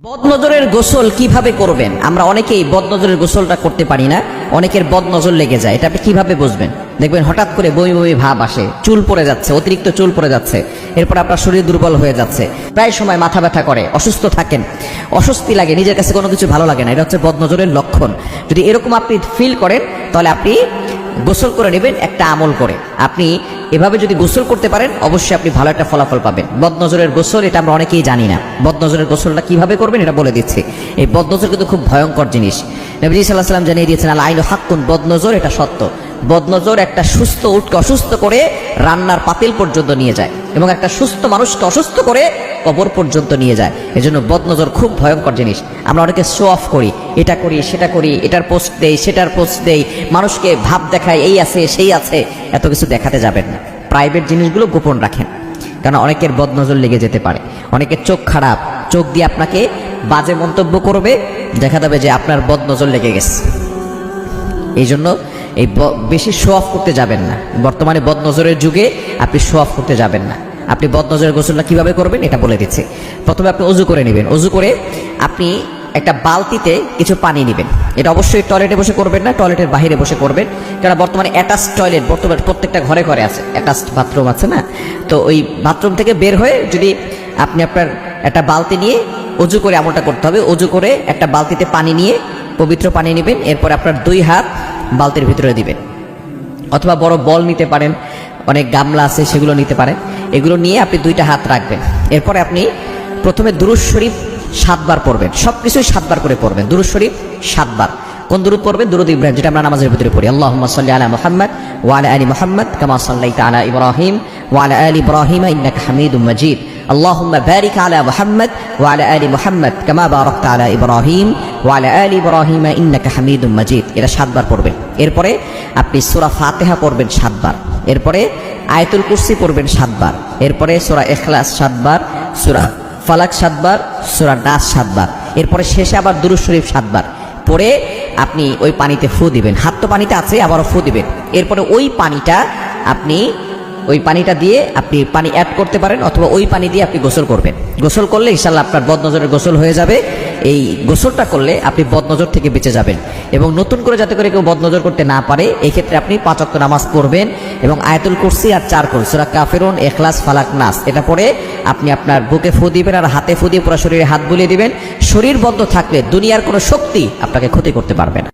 বদনজরের গোসল কিভাবে করবেন? আমরা অনেকেই বদনজরের গোসলটা করতে পারি না, অনেকের বদনজর লেগে যায়। এটা আপনি কিভাবে বুঝবেন? দেখবেন হঠাৎ করে বমি বমি ভাব আসে, চুল পড়ে যাচ্ছে, অতিরিক্ত চুল পড়ে যাচ্ছে, এরপর আপনার শরীর দুর্বল হয়ে যাচ্ছে, প্রায় সময় মাথা ব্যথা করে, অসুস্থ থাকেন, অস্বস্তি লাগে, নিজের কাছে কোনো কিছু ভালো লাগে না। এটা হচ্ছে বদনজরের লক্ষণ। যদি এরকম আপনি ফিল করেন তাহলে আপনি গোসল করে নেবেন একটা আমল করে। আপনি এভাবে যদি গোসল করতে পারেন অবশ্যই আপনি ভালো একটা ফলাফল পাবেন। বদনজরের গোসল এটা আমরা অনেকেই জানি না। বদনজরের গোসলটা কিভাবে করবেন এটা বলে দিচ্ছি। এই বদনজর কিন্তু খুব ভয়ঙ্কর জিনিস। নবী সাল্লাল্লাহু আলাইহি ওয়াসাল্লাম জানিয়ে দিয়েছেন, আল আইনু হাক্কুন, বদনজর এটা সত্য। বদনজর একটা সুস্থ উটকে অসুস্থ করে রান্নার পাতিল পর্যন্ত নিয়ে যায় এবং একটা সুস্থ মানুষকে অসুস্থ করে কবর পর্যন্ত নিয়ে যায়। এজন্য বদনজর খুব ভয়ঙ্কর জিনিস। আমরা অনেকে শো অফ করি, এটা করি সেটা করি, এটার পোস্ট দেই সেটার পোস্ট দেই, মানুষকে ভাব দেখায় এই আছে সেই আছে। এত কিছু দেখাতে যাবেন না, প্রাইভেট জিনিসগুলো গোপন রাখেন, কারণ অনেকের বদনজর লেগে যেতে পারে। অনেকের চোখ খারাপ, চোখ দিয়ে আপনাকে বাজে মন্তব্য করবে, দেখা যাবে যে আপনার বদনজর লেগে গেছে। এই জন্য এই বেশি শো অফ করতে যাবেন না। বর্তমানে বদনজরের যুগে আপনি শো অফ করতে যাবেন না। আপনি বদনজরের গোসলটা কিভাবে করবেন এটা বলে দিচ্ছি। প্রথমে আপনি অজু করে নেবেন। অজু করে আপনি একটা বালতিতে কিছু পানি নেবেন। এটা অবশ্যই টয়লেটে বসে করবেন না, টয়লেটের বাইরে বসে করবেন, কারণ বর্তমানে অ্যাটাচ টয়লেট বর্তমানে প্রত্যেকটা ঘরে ঘরে আছে, অ্যাটাচ বাথরুম আছে না। তো ওই বাথরুম থেকে বের হয়ে যদি আপনি আপনার একটা বালতি নিয়ে অজু করে আমলটা করতে হবে। অজু করে একটা বালতিতে পানি নিয়ে পবিত্র পানি নেবেন, এরপর আপনার 2 হাত বালতির ভিতরে দিবেন, অথবা বড় বল নিতে পারেন, অনেক গামলা আছে সেগুলো নিতে পারেন। এগুলো নিয়ে আপনি 2টা হাত রাখবেন। এরপরে আপনি প্রথমে দুরূদ শরীফ 7 বার পড়বেন। সব কিছুই 7 বার করে পড়বেন। দুরূদ শরীফ 7 বার। কোন দুরূদ পড়বেন? দুরূদ ইব্রাহিম, যেটা আমরা নামাজের ভিতরে পড়ি। আল্লাহুম্মা সাল্লি আলা মুহাম্মাদ ওয়া আলা আলি মুহাম্মাদ কামা সাল্লাইতা আলা ইব্রাহিম ওয়া আলা আলি ইব্রাহিম ইন্নাকা হামিদুম মাজিদ। আল্লাহুম্মা বারিক আলা মুহাম্মাদ ওয়া আলা আলি মুহাম্মাদ কামা বারাকতা আলা ইব্রাহিম ওয়া আলা আলি ইব্রাহিম ইন্নাকা হামিদুম মাজিদ। এটা 7 বার পড়বেন। এরপরে আপনি সূরা ফাতিহা পড়বেন 7 বার। এরপরে আয়াতুল কুরসি পড়বেন 7 বার। এরপরে সূরা ইখলাস 7 বার, সূরা ফালাক 7 বার, সূরা নাস 7 বার। এরপরে শেষে আবার দুরূদ শরীফ 7 বার পরে আপনি ওই পানিতে ফু দিবেন। হাত তো পানিতে আছে, আবারও ফু দিবেন। এরপরে ওই পানিটা দিয়ে আপনি পানি অ্যাড করতে পারেন, অথবা ওই পানি দিয়ে আপনি গোসল করবেন। গোসল করলে ইনশাআল্লাহ আপনার বদনজরের গোসল হয়ে যাবে। এই গোসলটা করলে আপনি বদনজর থেকে বেঁচে যাবেন। এবং নতুন করে যাতে করে কেউ বদনজর করতে না পারে, এই ক্ষেত্রে আপনি 5 ওয়াক্ত নামাজ পড়বেন এবং আয়াতুল কুরসি আর 4 করে সূরা কাফিরুন, ইখলাস, ফালাক, নাস এটা পড়ে আপনি আপনার বুকে ফু দিবেন আর হাতে ফু দিয়ে পুরো শরীরে হাত বুলিয়ে দিবেন। শরীর বন্ধ থাকলে দুনিয়ার কোনো শক্তি আপনাকে ক্ষতি করতে পারবে না।